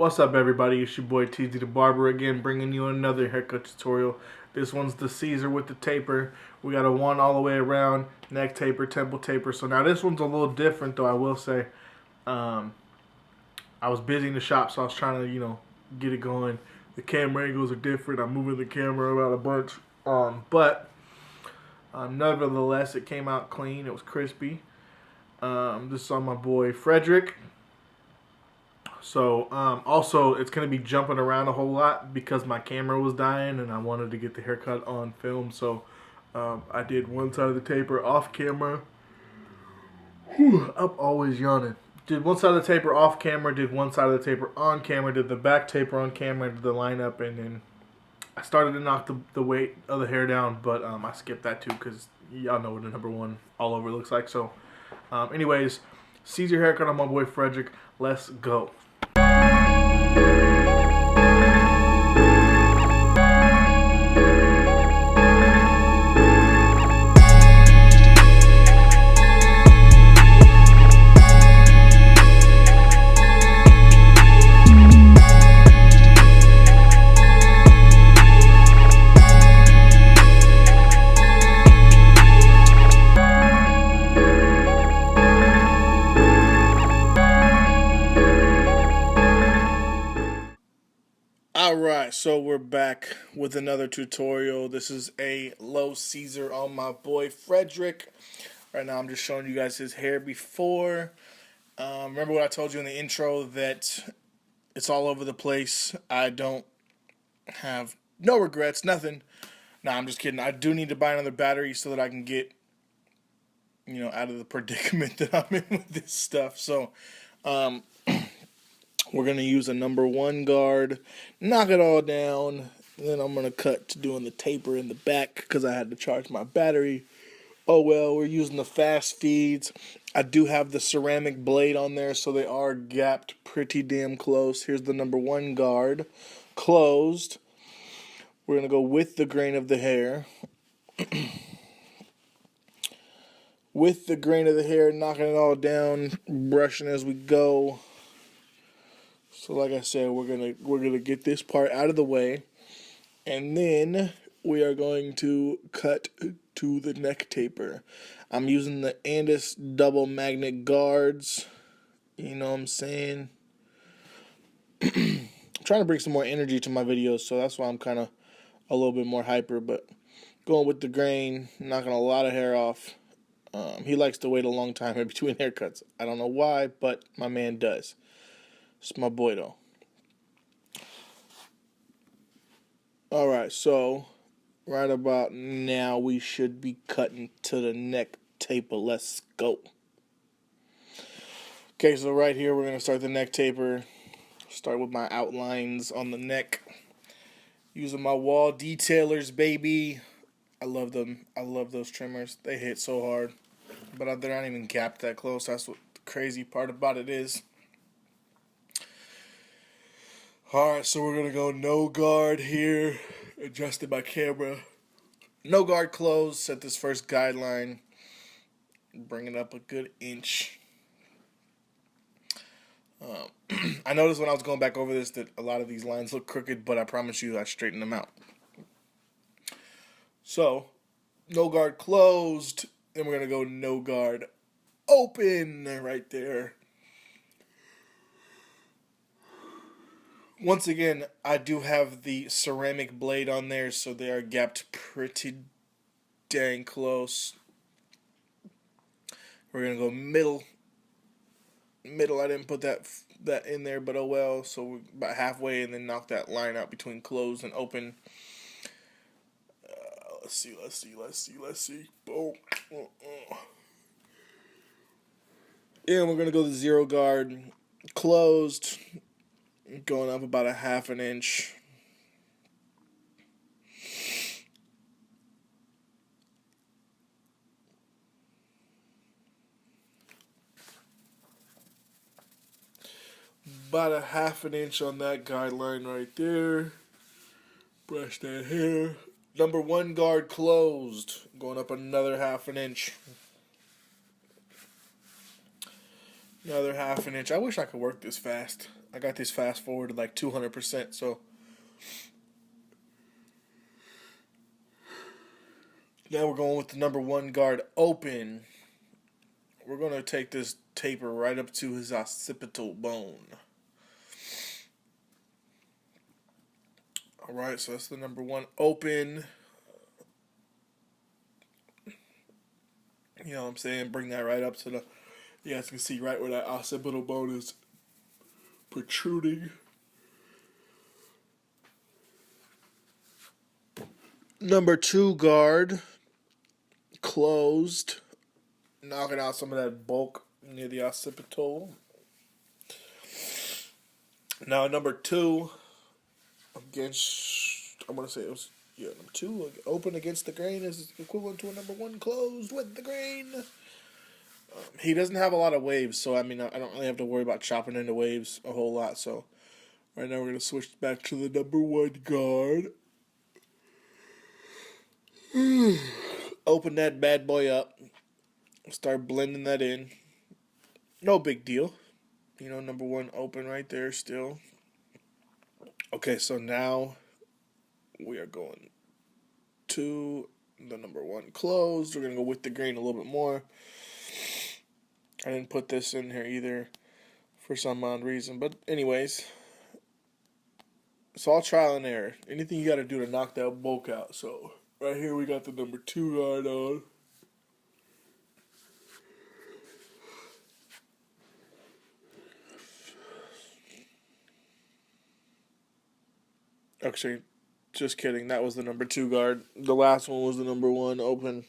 What's up, everybody? It's your boy Teezy the Barber again, bringing you another haircut tutorial. This one's the Caesar with the taper. We got a one all the way around, neck taper, temple taper. So now this one's a little different, though, I will say. I was busy in the shop, so I was trying to, get it going. The camera angles are different. I'm moving the camera around a bunch. But nevertheless, it came out clean. It was crispy. This is on my boy Frederick. So, also, it's going to be jumping around a whole lot because my camera was dying and I wanted to get the haircut on film. So, I did one side of the taper off camera. Whew, I'm always yawning. Did one side of the taper off camera, did one side of the taper on camera, did the back taper on camera, did the lineup, and then I started to knock the weight of the hair down, but I skipped that too because y'all know what the number one all over looks like. So, anyways, Caesar haircut on my boy Frederick. Let's go. Alright, so we're back with another tutorial. This is a low Caesar on my boy Frederick. Right now I'm just showing you guys his hair before. Remember what I told you in the intro that it's all over the place. I don't have no regrets, nothing. Nah, I'm just kidding. I do need to buy another battery so that I can get, out of the predicament that I'm in with this stuff. So, we're going to use a number one guard, knock it all down, and then I'm going to cut to doing the taper in the back because I had to charge my battery. Oh well, we're using the fast feeds. I do have the ceramic blade on there, so they are gapped pretty damn close. Here's the number one guard, closed. We're going to go with the grain of the hair. With the grain of the hair, knocking it all down, brushing as we go. So like I said, we're gonna get this part out of the way, and then we are going to cut to the neck taper. I'm using the Andis double magnet guards. You know what I'm saying? I'm trying to bring some more energy to my videos, so that's why I'm kind of a little bit more hyper. But going with the grain, knocking a lot of hair off. He likes to wait a long time in between haircuts. I don't know why, but my man does. It's my boy, though. Alright, so right about now we should be cutting to the neck taper. Let's go. Okay, so right here we're going to start the neck taper. Start with my outlines on the neck. Using my wall detailers, baby. I love them. I love those trimmers. They hit so hard. But they're not even gapped that close. That's what the crazy part about it is. Alright, so we're going to go no guard here. Adjusted my camera. No guard closed. Set this first guideline. Bring it up a good inch. I noticed when I was going back over this that a lot of these lines look crooked, but I promise you I straightened them out. So, no guard closed. Then we're going to go no guard open right there. Once again, I do have the ceramic blade on there, so they are gapped pretty dang close. We're going to go middle. Middle, I didn't put that in there, but oh well. So we're about halfway, and then knock that line out between closed and open. Let's see. Boom. And we're going to go the zero guard closed. Going up about a half an inch. About a half an inch on that guideline right there. Brush that hair. Number one guard closed. Going up another half an inch. Another half an inch. I wish I could work this fast. I got these fast forwarded like 200%. So now we're going with the number 1 guard open. We're going to take this taper right up to his occipital bone. Alright, so that's the number 1 open. You know what I'm saying? Bring that right up to the... You guys can see right where that occipital bone is protruding. Number 2 guard closed. Knocking out some of that bulk near the occipital. Now number 2 against, I'm going to say it was, number 2 open against the grain is equivalent to a number 1 closed with the grain. He doesn't have a lot of waves, so I mean, I don't really have to worry about chopping into waves a whole lot. So right now we're going to switch back to the number 1 guard. Open that bad boy up. Start blending that in. No big deal. You know, number 1 open right there still. Okay, so now we are going to the number 1 closed. We're going to go with the grain a little bit more. I didn't put this in here either for some odd reason. But anyways, it's all trial and error. Anything you got to do to knock that bulk out. So right here we got the number 2 guard on. Actually, just kidding. That was the number 2 guard. The last one was the number 1 open.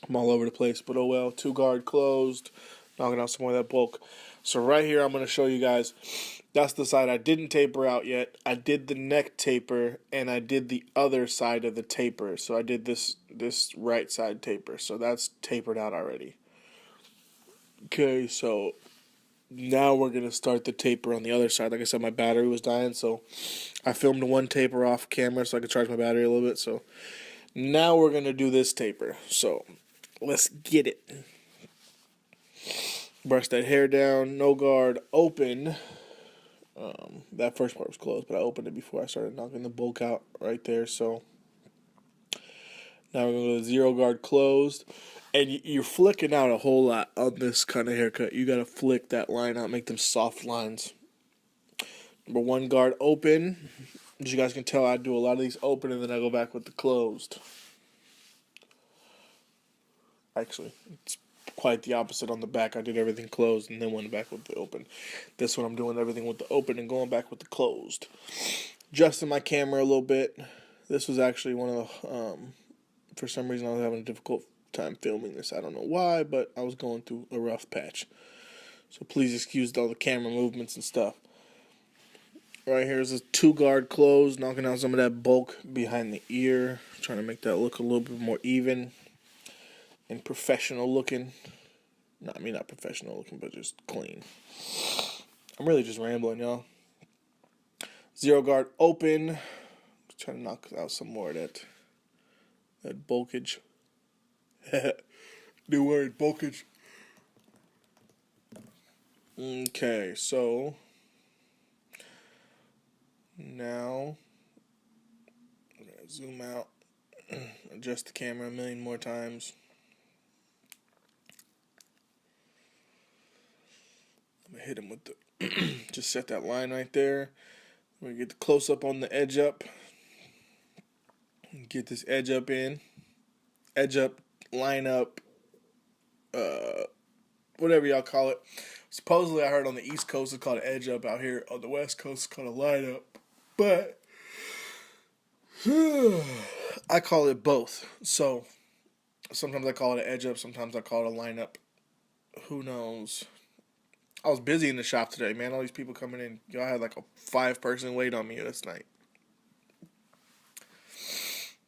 I'm all over the place, but oh well. 2 guard closed. Knocking out some more of that bulk. So right here, I'm going to show you guys. That's the side I didn't taper out yet. I did the neck taper, and I did the other side of the taper. So I did this right side taper. So that's tapered out already. Okay, so now we're going to start the taper on the other side. Like I said, my battery was dying, so I filmed 1 taper off camera so I could charge my battery a little bit. So now we're going to do this taper. So let's get it. Brush that hair down, no guard, open. That first part was closed, but I opened it before I started knocking the bulk out right there. So now we're going to go to 0 guard closed. And you're flicking out a whole lot on this kind of haircut. You got to flick that line out, make them soft lines. Number 1 guard open. As you guys can tell, I do a lot of these open and then I go back with the closed. Actually, it's quite the opposite on the back. I did everything closed and then went back with the open. This one I'm doing everything with the open and going back with the closed. Adjusting my camera a little bit. This was actually one of the, for some reason I was having a difficult time filming this. I don't know why, but I was going through a rough patch. So please excuse all the camera movements and stuff. Right here is a 2 guard closed, knocking out some of that bulk behind the ear. Trying to make that look a little bit more even and professional looking. No, I mean not professional looking, but just clean. I'm really just rambling, y'all. 0 guard open. Trying to knock out some more of that bulkage. New word, bulkage. Okay, so now I'm gonna zoom out, adjust the camera a million more times. I'm gonna hit him with the just set that line right there. We're gonna get the close up on the edge up. Get this edge up in. Edge up, line up, whatever y'all call it. Supposedly, I heard on the East Coast it's called an edge up. Out here on the West Coast it's called a line up. But I call it both. So sometimes I call it an edge up. Sometimes I call it a line up. Who knows? I was busy in the shop today, man. All these people coming in. Y'all had like a 5-person wait on me this night.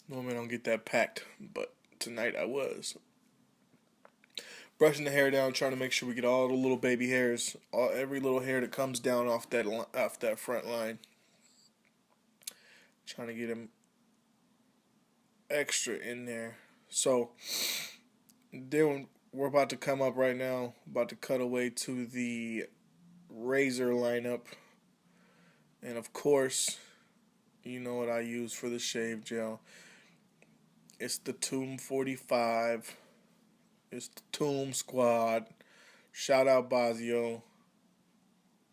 Normally I don't get that packed, but tonight I was. Brushing the hair down, trying to make sure we get all the little baby hairs, every little hair that comes down off that front line. Trying to get them extra in there. So then we're about to come up right now, about to cut away to the razor lineup. And of course, you know what I use for the shave gel. It's the Tomb 45. It's the Tomb Squad. Shout out Bazio.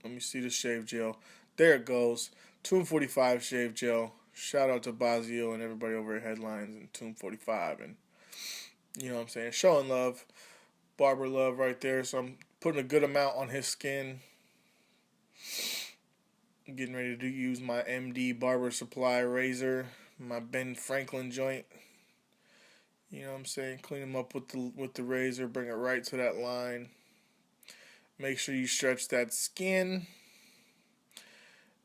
Let me see the shave gel. There it goes. Tomb 45 shave gel. Shout out to Bazio and everybody over at Headlines and Tomb 45. And you know what I'm saying? Showing love. Barber love right there. So I'm putting a good amount on his skin. I'm getting ready to use my MD Barber Supply razor. My Ben Franklin joint. You know what I'm saying? Clean them up with the razor. Bring it right to that line. Make sure you stretch that skin.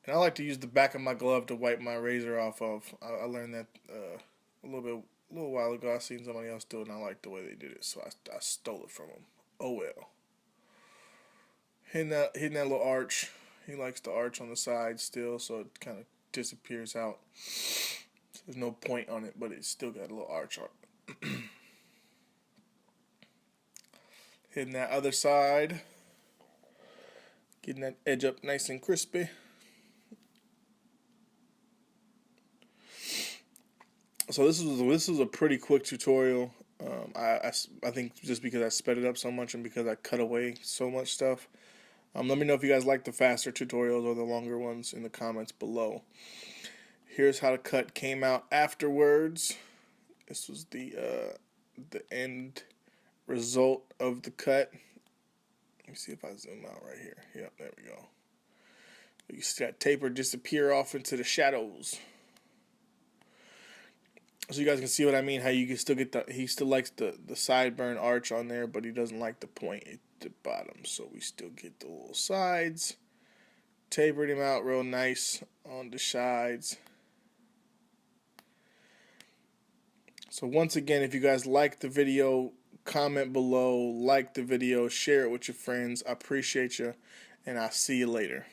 And I like to use the back of my glove to wipe my razor off of. I learned that a little while ago. I seen somebody else do it, and I liked the way they did it, so I stole it from them. Oh well. Hitting that little arch. He likes the arch on the side still, so it kind of disappears out. So there's no point on it, but it's still got a little arch on it. Hitting that other side. Getting that edge up nice and crispy. So this was a pretty quick tutorial. I think just because I sped it up so much and because I cut away so much stuff. Let me know if you guys like the faster tutorials or the longer ones in the comments below. Here's how the cut came out afterwards. This was the end result of the cut. Let me see if I zoom out right here. Yep, there we go. You see that taper disappear off into the shadows. So you guys can see what I mean, how you can still get he still likes the sideburn arch on there, but he doesn't like the point at the bottom. So we still get the little sides. Tapered him out real nice on the sides. So once again, if you guys like the video, comment below, like the video, share it with your friends. I appreciate you, and I'll see you later.